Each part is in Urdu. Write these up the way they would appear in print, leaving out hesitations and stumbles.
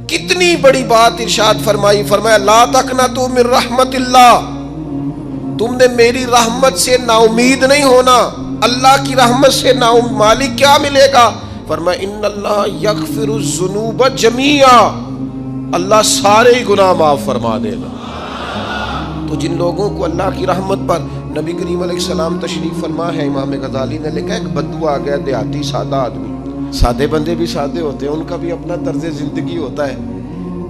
کتنی بڑی بات ارشاد فرمائی، فرمایا لا تقنطوا من رحمت اللہ، تم نے میری رحمت سے نا امید نہیں ہونا۔ اللہ کی رحمت سے نا مالک کیا ملے گا؟ فرمایا ان اللہ یغفر الذنوب جمیعا، اللہ سارے ہی گناہ معاف فرما دے گا۔ تو جن لوگوں کو اللہ کی رحمت پر، نبی کریم علیہ السلام تشریف فرما ہے، امام غزالی نے لکھا ایک بدو آ گیا، دیہاتی سادہ آدمی، سادے بندے بھی سادے ہوتے ہیں، ان کا بھی اپنا طرز زندگی ہوتا ہے۔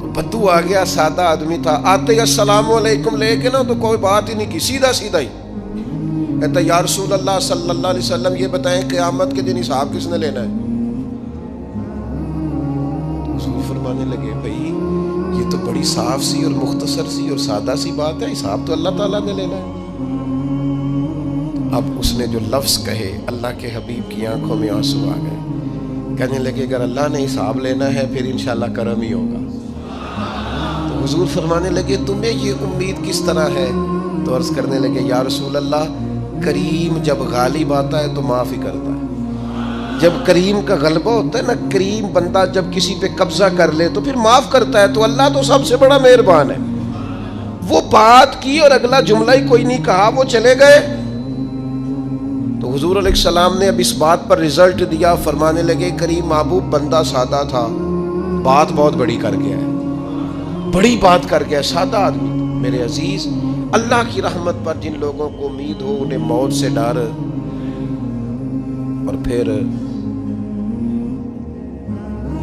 تو بدو آ گیا، سادہ آدمی تھا، آتے ہی السلام علیکم لے کے نا تو کوئی بات ہی نہیں کی، سیدھا سیدھا ہی کہتا یا رسول اللہ صلی اللہ علیہ وسلم یہ بتائیں قیامت کے دن حساب کس نے لینا ہے؟ حضور فرمانے لگے بھائی یہ تو بڑی صاف سی اور مختصر سی اور سادہ سی بات ہے، حساب تو اللہ تعالیٰ نے لینا ہے۔ اب اس نے جو لفظ کہے، اللہ کے حبیب کی آنکھوں میں آنسو آ گئے، کہنے لگے اگر اللہ نے حساب لینا ہے پھر انشاءاللہ کرم ہی ہوگا۔ تو حضور فرمانے لگے تمہیں یہ امید کس طرح ہے؟ تو عرض کرنے لگے یا رسول اللہ کریم جب غالب آتا ہے تو معاف ہی کرتا ہے۔ جب کریم کا غلبہ ہوتا ہے نا، کریم بندہ جب کسی پہ قبضہ کر لے تو پھر معاف کرتا ہے، تو اللہ تو سب سے بڑا مہربان ہے۔ وہ بات کی اور اگلا جملہ ہی کوئی نہیں کہا، وہ چلے گئے۔ تو حضور علیہ السلام نے اب اس بات پر رزلٹ دیا، فرمانے لگے کریم محبوب بندہ سادہ تھا، بات بہت بڑی کر گیا ہے، بڑی بات کر گیا، سادہ آدمی۔ میرے عزیز، اللہ کی رحمت پر جن لوگوں کو امید ہو، انہیں موت سے ڈر اور پھر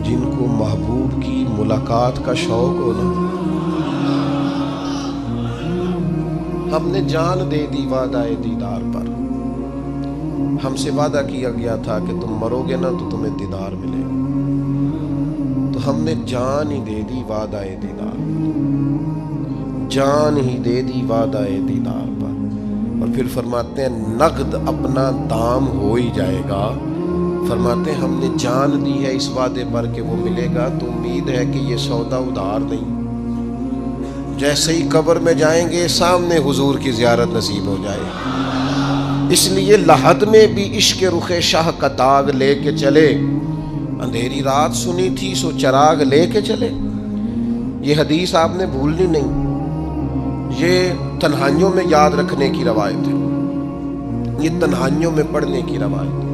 جن کو محبوب کی ملاقات کا شوق ہو نا، ہم نے جان دے دی وعدہ دیدار پر، ہم سے وعدہ کیا گیا تھا کہ تم مرو گے نا تو تمہیں دیدار ملے گا، تو ہم نے جان ہی دے دی وعدہ دیدار، جان ہی دے دی وعدہ دیدار پر۔ اور پھر فرماتے ہیں نقد اپنا دام ہو ہی جائے گا، فرماتے ہیں ہم نے جان دی ہے اس وعدے پر کہ وہ ملے گا، تو امید ہے کہ یہ سودا ادھار نہیں، جیسے ہی قبر میں جائیں گے سامنے حضور کی زیارت نصیب ہو جائے گی۔ اس لیے لحد میں بھی عشق رخ شاہ کا داغ لے کے چلے، اندھیری رات سنی تھی سو چراغ لے کے چلے۔ یہ حدیث آپ نے بھولنی نہیں، یہ تنہائیوں میں یاد رکھنے کی روایت ہے، یہ تنہائیوں میں پڑھنے کی روایت ہے۔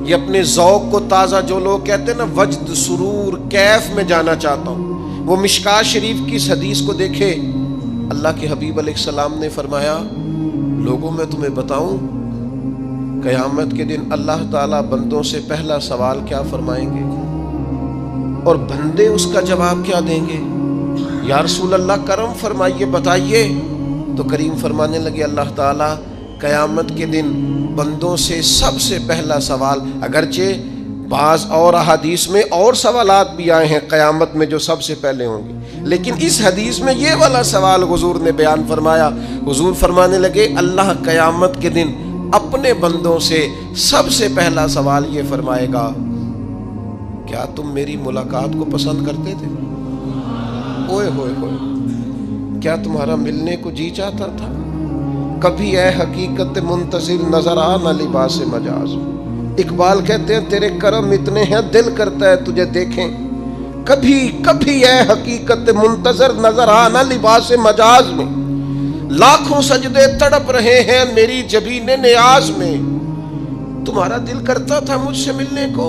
یہ اپنے ذوق کو تازہ، جو لوگ کہتے ہیں نا وجد سرور کیف میں جانا چاہتا ہوں، وہ مشکاۃ شریف کی اس حدیث کو دیکھے۔ اللہ کے حبیب علیہ السلام نے فرمایا لوگوں میں تمہیں بتاؤں قیامت کے دن اللہ تعالیٰ بندوں سے پہلا سوال کیا فرمائیں گے اور بندے اس کا جواب کیا دیں گے؟ یا رسول اللہ کرم فرمائیے، بتائیے۔ تو کریم فرمانے لگے اللہ تعالیٰ قیامت کے دن بندوں سے سب سے پہلا سوال، اگرچہ بعض اور احادیث میں اور سوالات بھی آئے ہیں قیامت میں جو سب سے پہلے ہوں گے، لیکن اس حدیث میں یہ والا سوال حضور نے بیان فرمایا۔ حضور فرمانے لگے اللہ قیامت کے دن اپنے بندوں سے سب سے پہلا سوال یہ فرمائے گا کیا تم میری ملاقات کو پسند کرتے تھے؟ اوئے ہوئے ہوئے، کیا تمہارا ملنے کو جی چاہتا تھا؟ کبھی اے حقیقت منتظر نظر آ نہ لباس مجاز۔ اقبال کہتے ہیں تیرے کرم اتنے ہیں دل کرتا ہے تجھے دیکھیں، کبھی کبھی اے حقیقت منتظر نظر آ نہ لباس مجاز میں، لاکھوں سجدے تڑپ رہے ہیں میری جبین نیاز میں، تمہارا دل کرتا تھا مجھ سے ملنے کو؟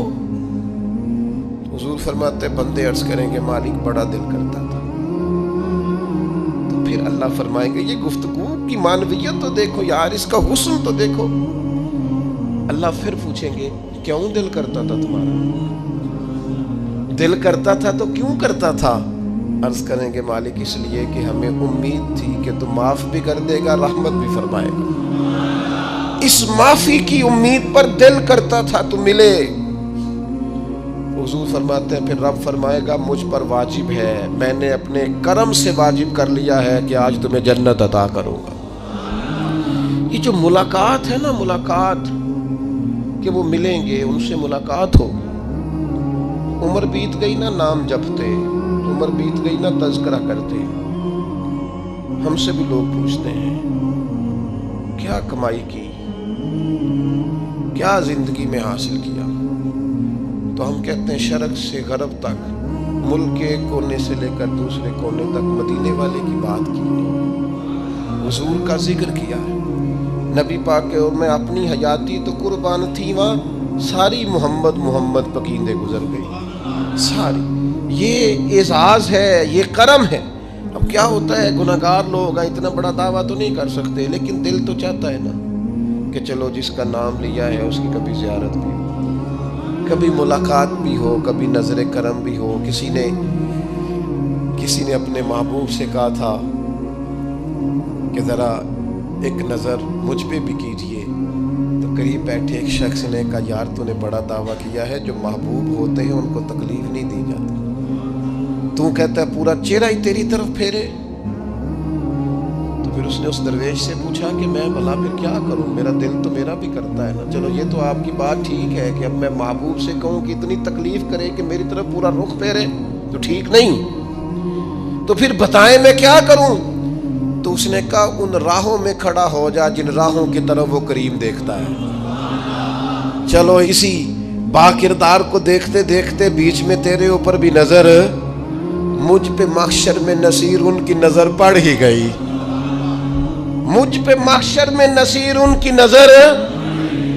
حضور فرماتے بندے عرض کریں گے مالک بڑا دل کرتا تھا۔ تو پھر اللہ فرمائیں گے یہ گفتگو کی معنویت تو دیکھو یار، اس کا حسن تو دیکھو۔ اللہ پھر پوچھیں گے کیوں دل کرتا تھا تمہارا؟ دل کرتا تھا تو کیوں کرتا تھا؟ عرض کریں گے مالک اس لیے کہ ہمیں امید تھی کہ تو معاف بھی کر دے گا، رحمت بھی فرمائے گا، اس معافی کی امید پر دل کرتا تھا تو ملے۔ حضور فرماتے ہیں پھر رب فرمائے گا مجھ پر واجب ہے، میں نے اپنے کرم سے واجب کر لیا ہے کہ آج تمہیں جنت عطا کروں گا۔ یہ جو ملاقات ہے نا، ملاقات کہ وہ ملیں گے، ان سے ملاقات ہو۔ عمر بیت گئی نا نام جپتے، عمر بیت گئی نا تذکرہ کرتے، ہم سے بھی لوگ پوچھتے ہیں کیا کمائی کی، کیا زندگی میں حاصل کیا، تو ہم کہتے ہیں شرق سے غرب تک ملک کے ایک کونے سے لے کر دوسرے کونے تک مدینے والے کی بات کی، حضور کا ذکر کیا ہے۔ نبی پاک کے اور میں اپنی حیاتی تو قربان تھی، وہاں ساری محمد محمد پکیندے گزر گئی ساری۔ یہ اعزاز ہے، یہ کرم ہے۔ اب کیا ہوتا ہے، گناہگار لوگ ہیں، اتنا بڑا دعویٰ تو نہیں کر سکتے، لیکن دل تو چاہتا ہے نا کہ چلو جس کا نام لیا ہے اس کی کبھی زیارت بھی ہو، کبھی ملاقات بھی ہو، کبھی نظر کرم بھی ہو۔ کسی نے اپنے محبوب سے کہا تھا کہ ذرا ایک نظر مجھ پہ بھی کیجئے، تو قریب بیٹھے ایک شخص نے کہا یار تو نے بڑا دعویٰ کیا ہے، جو محبوب ہوتے ہیں ان کو تکلیف نہیں دی جاتی، تو کہتا ہے پورا چہرہ ہی تیری طرف پھیرے۔ تو پھر اس نے اس درویش سے پوچھا کہ میں بھلا پھر کیا کروں، میرا دل تو میرا بھی کرتا ہے نا۔ چلو یہ تو آپ کی بات ٹھیک ہے کہ اب میں محبوب سے کہوں کہ اتنی تکلیف کرے کہ میری طرف پورا رخ پھیرے تو ٹھیک نہیں، تو پھر بتائیں میں کیا کروں؟ تو اس نے کہا ان راہوں میں کھڑا ہو جا جن راہوں کی طرف وہ کریم دیکھتا ہے۔ چلو اسی با کردار کو دیکھتے دیکھتے بیچ میں تیرے اوپر بھی نظر، مجھ پہ محشر میں نصیر ان کی نظر پڑ ہی گئی، مجھ پہ محشر میں نصیر ان کی نظر۔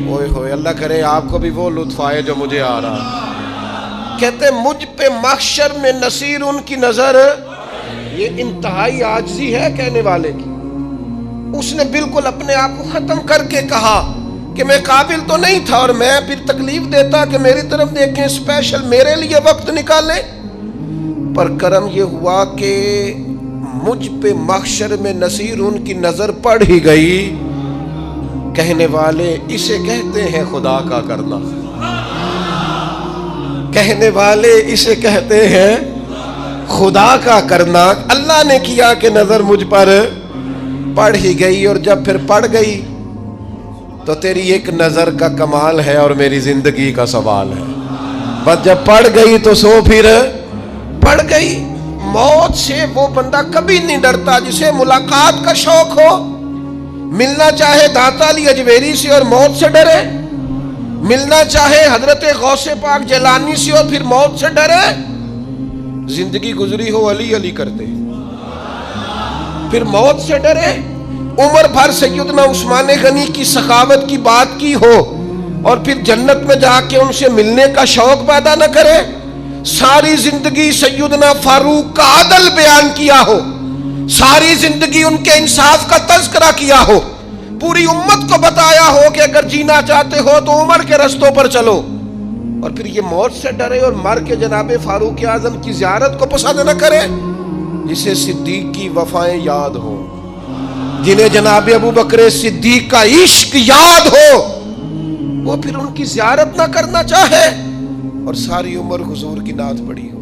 اوئے ہوئے، اللہ کرے آپ کو بھی وہ لطف آئے جو مجھے آ رہا۔ کہتے مجھ پہ محشر میں نصیر ان کی نظر، یہ انتہائی عاجزی ہے کہنے والے کی۔ اس نے بالکل اپنے آپ کو ختم کر کے کہا کہ میں قابل تو نہیں تھا، اور میں پھر تکلیف دیتا کہ میری طرف دیکھیں، اسپیشل میرے لیے وقت نکالیں۔ پر کرم یہ ہوا کہ مجھ پہ محشر میں نصیر ان کی نظر پڑ ہی گئی۔ کہنے والے اسے کہتے ہیں خدا کا کرنا، کہنے والے اسے کہتے ہیں خدا کا کرنا۔ اللہ نے کیا کہ نظر مجھ پر پڑ ہی گئی، اور جب پھر پڑ گئی تو تیری ایک نظر کا کمال ہے اور میری زندگی کا سوال ہے۔ بس جب پڑ گئی تو سو پھر پڑ گئی۔ موت سے وہ بندہ کبھی نہیں ڈرتا جسے ملاقات کا شوق ہو، ملنا چاہے داتا علی اجمیری سے اور موت سے ڈرے، ملنا چاہے حضرت غوث پاک جیلانی سے اور پھر موت سے ڈرے۔ زندگی گزری ہو علی علی کرتے پھر موت سے ڈرے، عمر بھر سیدنا عثمان غنی کی سخاوت کی بات کی ہو اور پھر جنت میں جا کے ان سے ملنے کا شوق پیدا نہ کرے، ساری زندگی سیدنا فاروق کا عدل بیان کیا ہو، ساری زندگی ان کے انصاف کا تذکرہ کیا ہو، پوری امت کو بتایا ہو کہ اگر جینا چاہتے ہو تو عمر کے رستوں پر چلو، اور پھر یہ موت سے ڈرے اور مر کے جناب فاروق اعظم کی زیارت کو پسند نہ کرے۔ جسے صدیق کی وفائیں یاد ہو، جنہیں جناب ابو بکر صدیق کا عشق یاد ہو، وہ پھر ان کی زیارت نہ کرنا چاہے اور ساری عمر حضور کی نعت پڑھی ہو۔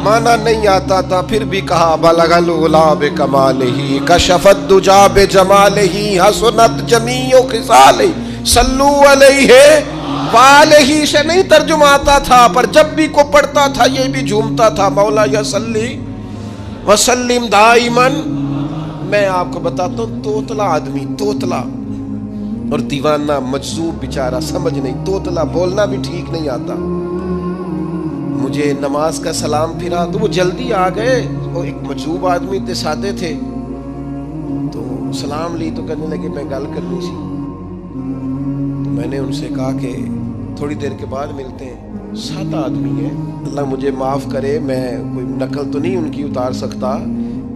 مانا نہیں آتا تھا پھر بھی کہا بلغ العلا بکمالہ کشف الدجی بجمالہ حسنت جمیع خصالہ صلو علیہ والہ سے نہیں ترجمہ آتا تھا، پر جب بھی کو پڑھتا تھا یہ بھی جھومتا تھا، مولا یا صلی وسلم دائماً۔ میں آپ کو بتاتا ہوں، توتلا آدمی، توتلا اور دیوانہ مجذوب بیچارہ، سمجھ نہیں، توتلا بولنا بھی ٹھیک نہیں آتا۔ مجھے نماز کا سلام پھرا تو وہ جلدی آ گئے، وہ ایک مجذوب آدمی تھے، سادے تھے، تو سلام لی تو کہنے لگے میں گل کرنی سی، تو میں نے ان سے کہا کہ تھوڑی دیر کے بعد ملتے ہیں۔ سادہ آدمی ہے، اللہ مجھے معاف کرے، میں کوئی نقل تو نہیں ان کی اتار سکتا،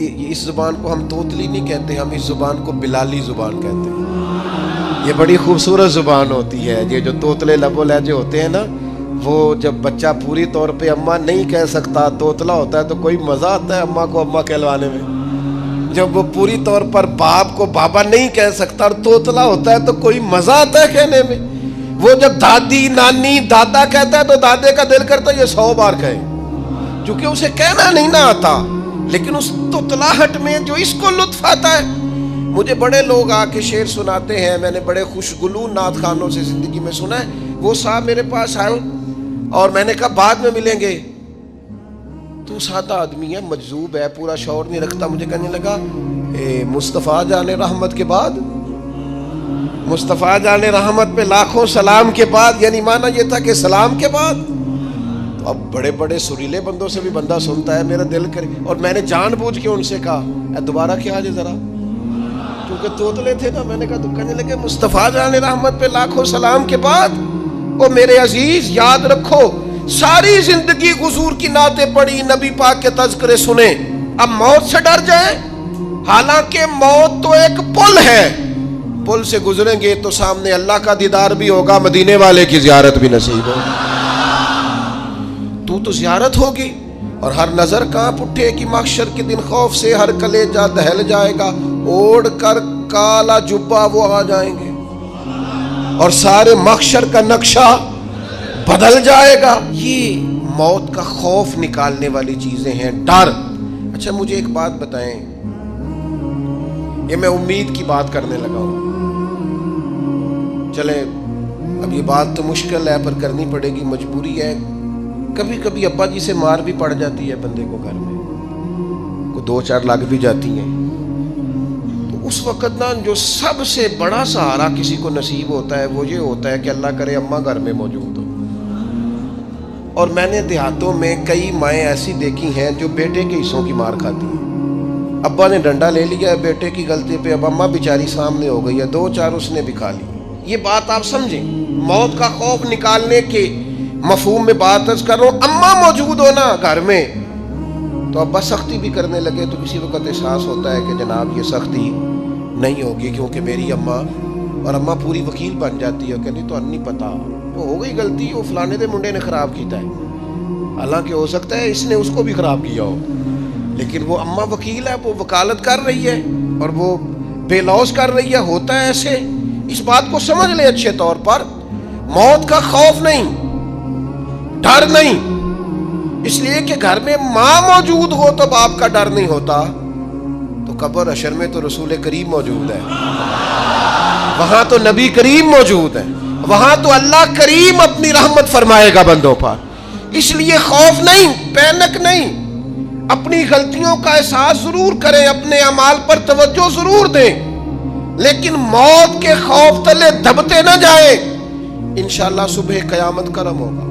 اس زبان کو ہم توتلی نہیں کہتے، ہم اس زبان کو بلالی زبان کہتے ہیں۔ یہ بڑی خوبصورت زبان ہوتی ہے، یہ جو توتلے لب و لہجے ہوتے ہیں نا، وہ جب بچہ پوری طور پہ اماں نہیں کہہ سکتا، توتلا ہوتا ہے تو کوئی مزہ آتا ہے اماں کو اماں کہلوانے میں۔ جب وہ پوری طور پر باپ کو بابا نہیں کہہ سکتا اور توتلا ہوتا ہے تو کوئی مزہ آتا ہے کہنے میں۔ وہ جب دادی نانی دادا کہتا ہے تو دادے کا دل کرتا ہے یہ 100 بار کہے، چونکہ اسے کہنا نہیں نہ آتا، لیکن اس توتلاہٹ میں جو اس کو لطف آتا ہے۔ مجھے بڑے لوگ آ کے شعر سناتے ہیں، میں نے بڑے خوشگلو نعت خانوں سے زندگی میں سنا ہے، وہ صاحب میرے پاس آئے اور میں نے کہا بعد میں ملیں گے، تو سادہ آدمی ہے، مجذوب ہے، پورا شعور نہیں رکھتا، مجھے کہنے لگا مصطفیٰ جان رحمت کے بعد، مصطفیٰ جان رحمت پہ لاکھوں سلام کے بعد، یعنی معنی یہ تھا کہ سلام کے بعد، تو اب بڑے بڑے سریلے بندوں سے بھی بندہ سنتا ہے میرا دل کرے، اور میں نے جان بوجھ کے ان سے کہا اے دوبارہ کیا جائے ذرا، کیونکہ توتلے تھے نا. میں نے کہا تو کہنے لگے مصطفیٰ جان رحمت پہ لاکھوں سلام کے بعد او میرے عزیز یاد رکھو ساری زندگی حضور کی نعتیں پڑھی، نبی پاک کے تذکرے سنے، اب موت سے ڈر جائیں؟ حالانکہ موت تو ایک پل ہے، پل سے گزریں گے تو سامنے اللہ کا دیدار بھی ہوگا، مدینے والے کی زیارت بھی نصیب ہوگی. تو زیارت ہوگی اور ہر نظر کانپ اٹھے کہ محشر کے دن خوف سے ہر کلیجہ دہل جائے گا، اوڑھ کر کالا جبہ وہ آ جائیں گے اور سارے محشر کا نقشہ بدل جائے گا. یہ موت کا خوف نکالنے والی چیزیں ہیں، ڈر. اچھا مجھے ایک بات بتائیں، یہ میں امید کی بات کرنے لگا ہوں، چلیں اب یہ بات تو مشکل ہے پر کرنی پڑے گی، مجبوری ہے. کبھی کبھی ابا جی سے مار بھی پڑ جاتی ہے بندے کو، گھر میں کو 2-4 لگ بھی جاتی ہیں، تو اس وقت نا جو سب سے بڑا سہارا کسی کو نصیب ہوتا ہے وہ یہ ہوتا ہے کہ اللہ کرے اماں گھر میں موجود ہو. اور میں نے دیہاتوں میں کئی مائیں ایسی دیکھی ہیں جو بیٹے کے حصوں کی مار کھاتی ہیں. ابا نے ڈنڈا لے لیا ہے بیٹے کی غلطی پہ، اب اماں بیچاری سامنے ہو گئی ہے، 2-4 اس نے بھی کھا لی. یہ بات آپ سمجھیں، موت کا خوف نکالنے کے مفہوم میں بات عرض کر رہا ہوں. اماں موجود ہو نا گھر میں تو ابا سختی بھی کرنے لگے تو کسی وقت احساس ہوتا ہے کہ جناب یہ سختی نہیں ہوگی کیونکہ میری اماں، اور اماں پوری وکیل بن جاتی ہے کہ نہیں تو نہیں پتا وہ ہو گئی غلطی، وہ فلانے دے منڈے نے خراب کیتا ہے، حالانکہ ہو سکتا ہے اس نے اس کو بھی خراب کیا ہو، لیکن وہ اماں وکیل ہے، وہ وکالت کر رہی ہے اور وہ بے لوز کر رہی ہے. ہوتا ہے ایسے. اس بات کو سمجھ لیں اچھے طور پر، موت کا خوف نہیں، ڈر نہیں، اس لیے کہ گھر میں ماں موجود ہو تو باپ کا ڈر نہیں ہوتا. تو قبر حشر میں تو رسول کریم موجود ہے، وہاں تو نبی کریم موجود ہے، وہاں تو اللہ کریم اپنی رحمت فرمائے گا بندوں پر. اس لیے خوف نہیں، پینک نہیں، اپنی غلطیوں کا احساس ضرور کریں، اپنے اعمال پر توجہ ضرور دیں، لیکن موت کے خوف تلے دبتے نہ جائیں. انشاءاللہ صبح قیامت کرم ہوگا.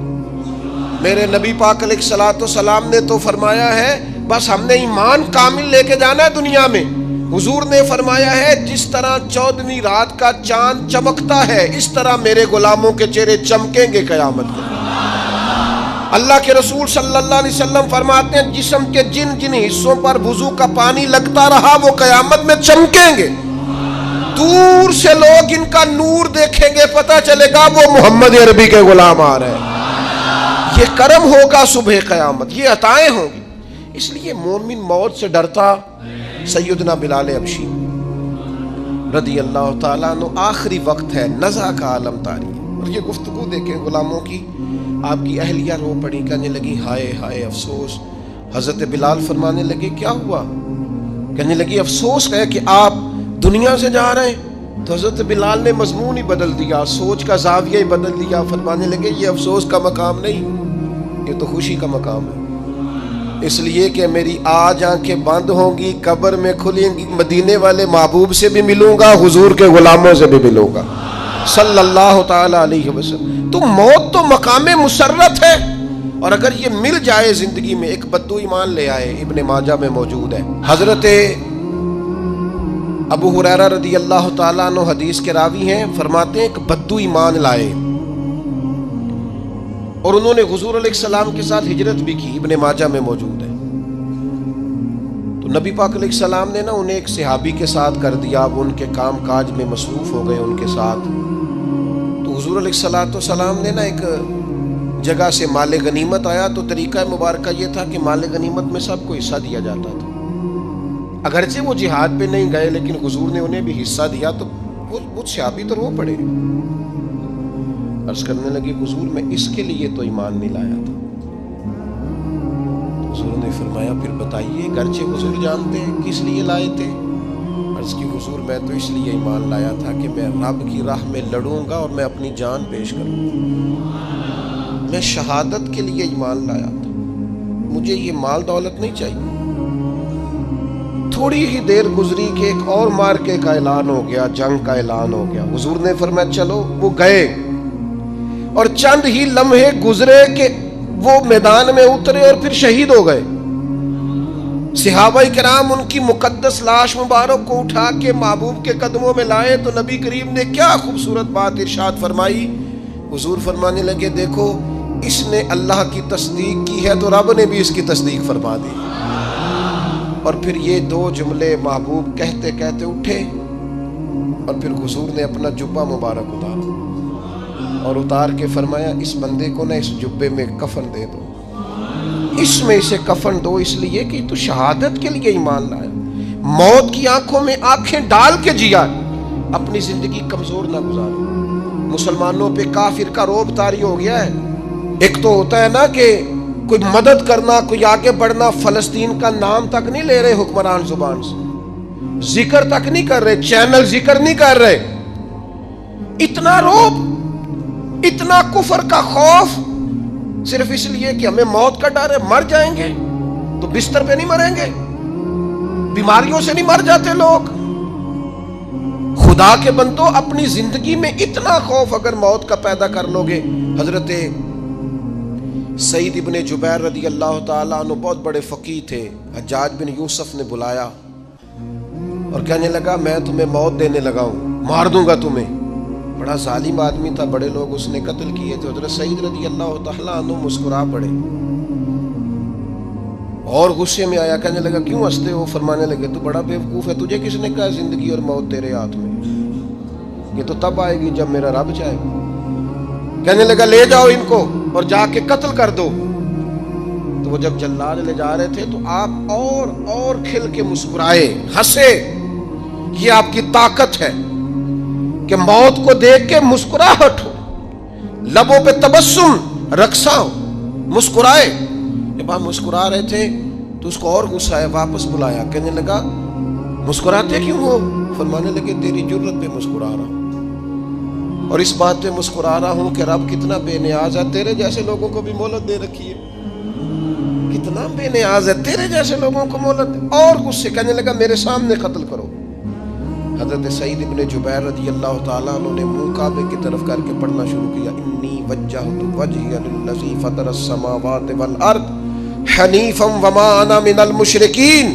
میرے نبی پاک علیہ الصلوۃ والسلام نے تو فرمایا ہے بس ہم نے ایمان کامل لے کے جانا ہے دنیا میں. حضور نے فرمایا ہے جس طرح 14ویں رات کا چاند چمکتا ہے اس طرح میرے غلاموں کے چہرے چمکیں گے قیامت کے. اللہ کے رسول صلی اللہ علیہ وسلم فرماتے ہیں جسم کے جن جن حصوں پر وضو کا پانی لگتا رہا وہ قیامت میں چمکیں گے. دور سے لوگ ان کا نور دیکھیں گے، پتہ چلے گا وہ محمد عربی کے غلام آ رہے ہیں. یہ کرم ہوگا صبح قیامت، یہ عطائیں ہوں گی. اس لیے مومن موت سے ڈرتا. سیدنا بلال حبشی رضی اللہ تعالیٰ عنہ، آخری وقت ہے، نزع کا عالم طاری، اور یہ گفتگو دیکھیں غلاموں کی. آپ کی اہلیہ رو پڑی، کہنے لگی ہائے ہائے افسوس. حضرت بلال فرمانے لگے کیا ہوا؟ کہنے لگی افسوس ہے کہ آپ دنیا سے جا رہے ہیں. تو حضرت بلال نے مضمون ہی بدل دیا، سوچ کا زاویہ ہی بدل دیا. فرمانے لگے یہ افسوس کا مقام نہیں، یہ تو خوشی کا مقام ہے. اس لیے کہ میری آج آنکھیں بند ہوں گی، قبر میں کھلیں گی، مدینے والے محبوب سے بھی ملوں گا، حضور کے غلاموں سے بھی ملوں گا صلی اللہ تعالی علیہ وسلم. تو موت تو مقام مسرت ہے، اور اگر یہ مل جائے زندگی میں. ایک بدو ایمان لے آئے، ابن ماجہ میں موجود ہے. حضرت ابو ہریرہ رضی اللہ تعالیٰ عنہ حدیث کے راوی ہیں، فرماتے ہیں ایک بدو ایمان لائے اور انہوں نے حضور علیہ السلام کے ساتھ ہجرت بھی کی. ابن ماجہ میں موجود ہے. تو نبی پاک علیہ السلام نے نا انہیں ایک صحابی کے ساتھ کر دیا، وہ ان کے کام کاج میں مصروف ہو گئے ان کے ساتھ. تو حضور علیہ السلام نے نا ایک جگہ سے مال غنیمت آیا، تو طریقہ مبارکہ یہ تھا کہ مال غنیمت میں سب کو حصہ دیا جاتا تھا. اگرچہ وہ جہاد پہ نہیں گئے لیکن حضور نے انہیں بھی حصہ دیا. تو وہ صحابی تو رو پڑے، عرض کرنے لگی حضور میں اس کے لیے تو ایمان نہیں لایا تھا. حضور نے فرمایا پھر بتائیے، گرچہ حضور جانتے ہیں کس لیے لائے تھے. عرض کی حضور میں تو اس لیے ایمان لایا تھا کہ میں رب کی راہ میں لڑوں گا اور میں اپنی جان پیش کروں گا. میں شہادت کے لیے ایمان لایا تھا، مجھے یہ مال دولت نہیں چاہیے. تھوڑی ہی دیر گزری کہ ایک اور مارکے کا اعلان ہو گیا، جنگ کا اعلان ہو گیا. حضور نے فرمایا چلو. وہ گئے اور چند ہی لمحے گزرے کہ وہ میدان میں اترے اور پھر شہید ہو گئے. صحابہ کرام ان کی مقدس لاش مبارک کو اٹھا کے محبوب کے قدموں میں لائے تو نبی کریم نے کیا خوبصورت بات ارشاد فرمائی. حضور فرمانے لگے دیکھو اس نے اللہ کی تصدیق کی ہے تو رب نے بھی اس کی تصدیق فرما دی. اور پھر یہ دو جملے محبوب کہتے کہتے اٹھے اور پھر حضور نے اپنا جبہ مبارک اتارا اور اتار کے فرمایا اس بندے کو نہ اس جبے میں کفن دے دو, اس میں اسے کفن دو, اس لیے کہ تو شہادت کے لیے ایمان لائے, موت کی آنکھوں میں آنکھیں ڈال کے جیا, اپنی زندگی کمزور نہ گزارو. مسلمانوں پہ کافر کا روب طاری ہو گیا ہے. ایک تو ہوتا ہے نا کہ کوئی مدد کرنا, کوئی آگے بڑھنا, فلسطین کا نام تک نہیں لے رہے حکمران زبان سے, ذکر تک نہیں کر رہے, چینل ذکر نہیں کر رہے. اتنا روب, اتنا کفر کا خوف, صرف اس لیے کہ ہمیں موت کا ڈر ہے. مر جائیں گے تو بستر پہ نہیں مریں گے, بیماریوں سے نہیں مر جاتے لوگ. خدا کے بندو اپنی زندگی میں اتنا خوف اگر موت کا پیدا کر لو گے. حضرت سعید ابن جبیر رضی اللہ تعالیٰ عنہ بہت بڑے فقیہ تھے. حجاج بن یوسف نے بلایا اور کہنے لگا میں تمہیں موت دینے لگا ہوں, مار دوں گا تمہیں. بڑا ظالم آدمی تھا, بڑے لوگ اس نے قتل کیے تھے. حضرت سعید رضی اللہ تعالیٰ عنہ مسکرا پڑے اور غصے میں آیا, کہنے لگا کیوں ہنستے ہو؟ فرمانے لگے تو بڑا بیوقوف ہے, تجھے کس نے کہا زندگی اور موت تیرے ہاتھ میں, یہ تو تب آئے گی جب میرا رب چاہے گا. کہنے لگا لے جاؤ ان کو اور جا کے قتل کر دو. تو وہ جب جلاد لے جا رہے تھے تو آپ اور کھل کے مسکرائے, ہنسے. یہ آپ کی طاقت ہے کہ موت کو دیکھ کے مسکراہٹ ہو, لبوں پہ تبسم رقصاں ہو, مسکرائے. جب آپ مسکرا رہے تھے تو اس کو اور غصہ ہے, واپس بلایا. کہنے لگا مسکراتے کیوں ہو؟ فرمانے لگے تیری جرت پہ مسکرا رہا ہوں, اور اس بات پہ مسکرا رہا ہوں کہ رب کتنا بے نیاز ہے, تیرے جیسے لوگوں کو بھی مہلت دے رکھی ہے. کتنا بے نیاز ہے, تیرے جیسے لوگوں کو مہلت دے. اور غصے, کہنے لگا میرے سامنے قتل کرو. حضرت سعید ابن جبیر رضی اللہ تعالیٰ عنہ نے منہ کعبے کی طرف کر کے پڑھنا شروع کیا, انی وجہت وجہی للذی فطر السماوات والارض حنیفا وما انا من المشرکین.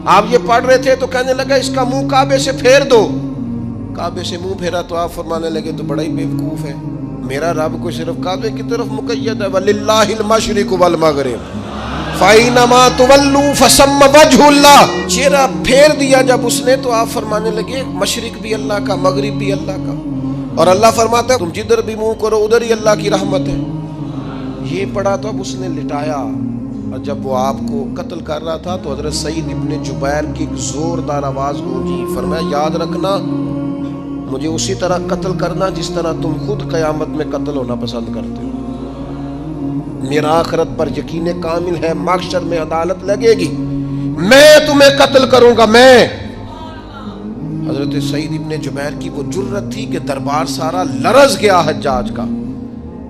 آپ یہ پڑھ رہے تھے تو کہنے لگا اس کا منہ کعبے سے پھیر دو. کعبے سے منہ پھیرا تو آپ فرمانے لگے تو بڑا ہی بیوقوف ہے, میرا رب کو صرف کعبے کی طرف مقید ہے, وللہ المشرق والمغرب فَإِنَّمَا تُوَلُّوا فَثَمَّ وَجْهُ اللَّهِ. چہرہ پھیر دیا جب اس نے تو آپ فرمانے لگے مشرق بھی اللہ کا, مغرب بھی اللہ کا. اور اللہ فرماتا ہے تم جدھر بھی منہ کرو ادھر ہی اللہ کی رحمت ہے. یہ پڑھا تو اب اس نے لٹایا, اور جب وہ آپ کو قتل کر رہا تھا تو حضرت سعید ابن جبیر کی ایک زوردار آواز گونجی. فرمایا یاد رکھنا مجھے اسی طرح قتل کرنا جس طرح تم خود قیامت میں قتل ہونا پسند کرتے ہو. میرا آخرت پر یقین کامل ہے, محشر میں عدالت لگے گی, میں تمہیں قتل کروں گا میں. حضرت سعید ابن جبیر کی وہ جرت تھی کہ دربار سارا لرز گیا حجاج کا.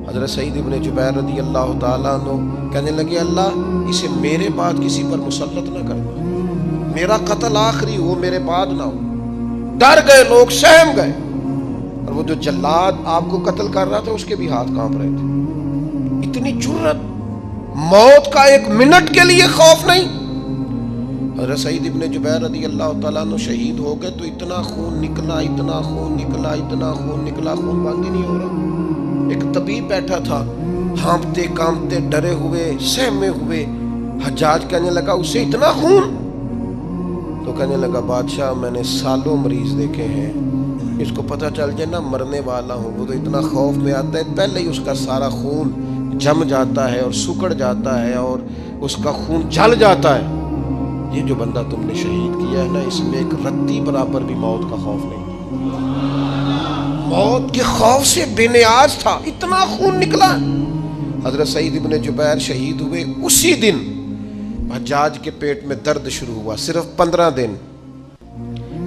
حضرت سعید ابن جبیر رضی اللہ تعالیٰ عنہ کہنے لگے اللہ اسے میرے بعد کسی پر مسلط نہ کرنا, میرا قتل آخری ہو, میرے بعد نہ ہو. ڈر گئے لوگ, سہم گئے. اور وہ جو جلاد آپ کو قتل کر رہا تھا اس کے بھی ہاتھ کانپ رہے تھے. اتنی جرت, موت کا ایک منٹ کے لیے خوف نہیں. حضرت سعید ابن جبیر رضی اللہ تعالیٰ عنہ شہید ہو گئے تو اتنا خون نکلا, اتنا خون نکلا, اتنا خون نکلا, خون بند ہی نہیں ہو رہا. ایک طبیب بیٹھا تھا, ہانپتے کانپتے ڈرے ہوئے, سہمے ہوئے. حجاج کہنے لگا اسے اتنا خون؟ تو کہنے لگا بادشاہ میں نے سالوں مریض دیکھے ہیں, اس کو پتہ چل جائے نا مرنے والا ہوں وہ تو اتنا خوف میں آتا ہے, پہلے ہی اس کا سارا خون جم جاتا ہے اور سکڑ جاتا ہے اور اس کا خون جل جاتا ہے. یہ جو بندہ تم نے شہید کیا ہے نا اس میں ایک رتی برابر بھی موت کا خوف نہیں. موت کے خوف سے بے نیاز تھا, اتنا خون نکلا. حضرت سعید ابن جبیر شہید ہوئے اسی دن حجاج کے پیٹ میں درد شروع ہوا. صرف 15 دن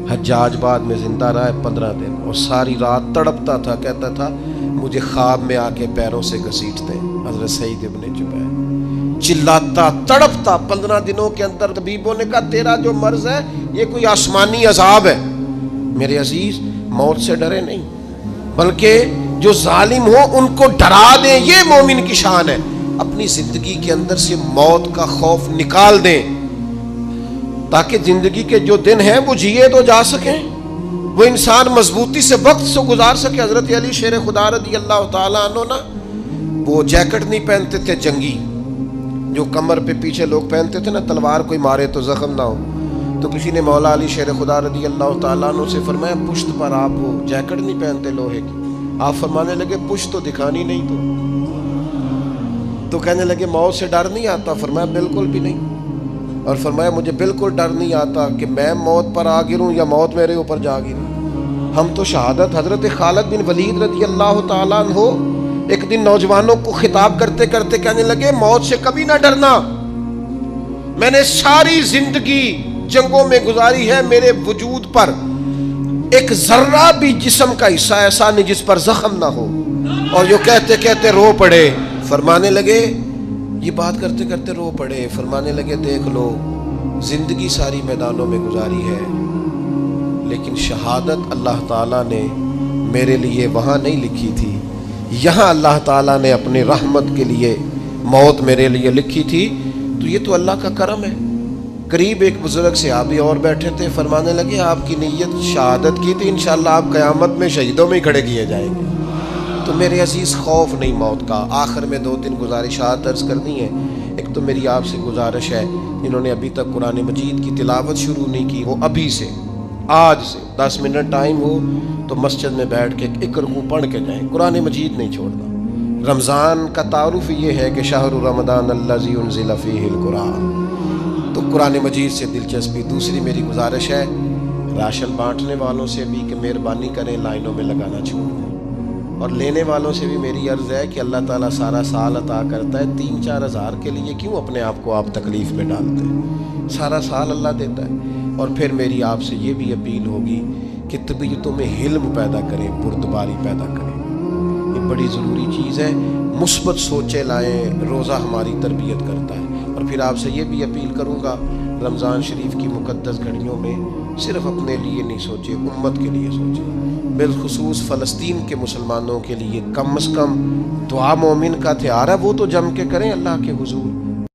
حجاج بعد میں زندہ رہا ہے, 15 دن, اور ساری رات تڑپتا تھا, کہتا تھا مجھے خواب میں آ کے پیروں سے گھسیٹتے. حضرت سعید ابن جبیر چلاتا تڑپتا. 15 دنوں کے اندر طبیبوں نے کہا تیرا جو مرض ہے یہ کوئی آسمانی عذاب ہے. میرے عزیز موت سے ڈرے نہیں بلکہ جو ظالم ہو ان کو ڈرا دیں, یہ مومن کی شان ہے. اب اپنی زندگی کے اندر سے موت کا خوف نکال دیں، تاکہ زندگی کے جو دن ہیں وہ جیے تو جا سکیں، وہ انسان مضبوطی سے وقت سے گزار سکے۔ حضرت علی شیر خدا رضی اللہ تعالیٰ عنہ نا وہ جیکٹ نہیں پہنتے تھے جنگی، جو کمر پہ پیچھے لوگ پہنتے تھے نا، تلوار کوئی مارے تو زخم نہ ہو۔ تو کسی نے مولا علی شیر خدا رضی اللہ تعالیٰ عنہ سے فرمایا پشت پر آپ وہ جیکٹ نہیں پہنتے لوہے کی؟ آپ فرمانے لگے پشت تو دکھانی نہیں تو کہنے لگے موت سے ڈر نہیں آتا؟ فرمایا بالکل بھی نہیں، اور فرمایا مجھے بالکل ڈر نہیں آتا کہ میں موت پر آ گروں یا موت میرے اوپر جا گرے۔ ہم تو شہادت حضرت خالد بن ولید رضی اللہ تعالیٰ عنہ ایک دن نوجوانوں کو خطاب کرتے کرتے کہنے لگے موت سے کبھی نہ ڈرنا، میں نے ساری زندگی جنگوں میں گزاری ہے، میرے وجود پر ایک ذرہ بھی جسم کا حصہ ایسا نہیں جس پر زخم نہ ہو۔ اور جو کہتے کہتے رو پڑے، فرمانے لگے یہ بات کرتے کرتے رو پڑے، فرمانے لگے دیکھ لو زندگی ساری میدانوں میں گزاری ہے، لیکن شہادت اللہ تعالیٰ نے میرے لیے وہاں نہیں لکھی تھی، یہاں اللہ تعالیٰ نے اپنی رحمت کے لیے موت میرے لیے لکھی تھی۔ تو یہ تو اللہ کا کرم ہے۔ قریب ایک بزرگ صحابی اور بیٹھے تھے، فرمانے لگے آپ کی نیت شہادت کی تھی، انشاءاللہ آپ قیامت میں شہیدوں میں ہی کھڑے کیے جائیں گے۔ تو میرے عزیز خوف نہیں موت کا۔ آخر میں 2-3 گزارشات عرض کرنی ہے۔ ایک تو میری آپ سے گزارش ہے، جنہوں نے ابھی تک قرآن مجید کی تلاوت شروع نہیں کی، وہ ابھی سے آج سے 10 منٹ ٹائم ہو تو مسجد میں بیٹھ کے ایک رکوع پڑھ کے جائیں، قرآن مجید نہیں چھوڑنا۔ رمضان کا تعارف یہ ہے کہ شہر رمضان الذی انزل فیہ القرآن، تو قرآن مجید سے دلچسپی۔ دوسری میری گزارش ہے راشن بانٹنے والوں سے بھی کہ مہربانی کریں لائنوں میں لگانا چھوڑ دیں، اور لینے والوں سے بھی میری عرض ہے کہ اللہ تعالیٰ سارا سال عطا کرتا ہے، 3-4 ہزار کے لیے کیوں اپنے آپ کو آپ تکلیف میں ڈالتے ہیں؟ سارا سال اللہ دیتا ہے۔ اور پھر میری آپ سے یہ بھی اپیل ہوگی کہ طبیعتوں میں حلم پیدا کریں، بردباری پیدا کریں، یہ بڑی ضروری چیز ہے۔ مثبت سوچیں لائیں، روزہ ہماری تربیت کرتا ہے۔ اور پھر آپ سے یہ بھی اپیل کروں گا رمضان شریف کی مقدس گھڑیوں میں صرف اپنے لیے نہیں سوچیں، امت کے لیے سوچیں، بالخصوص فلسطین کے مسلمانوں کے لیے کم از کم دعا مومن کا ہتھیار ہے، وہ تو جم کے کریں اللہ کے حضور۔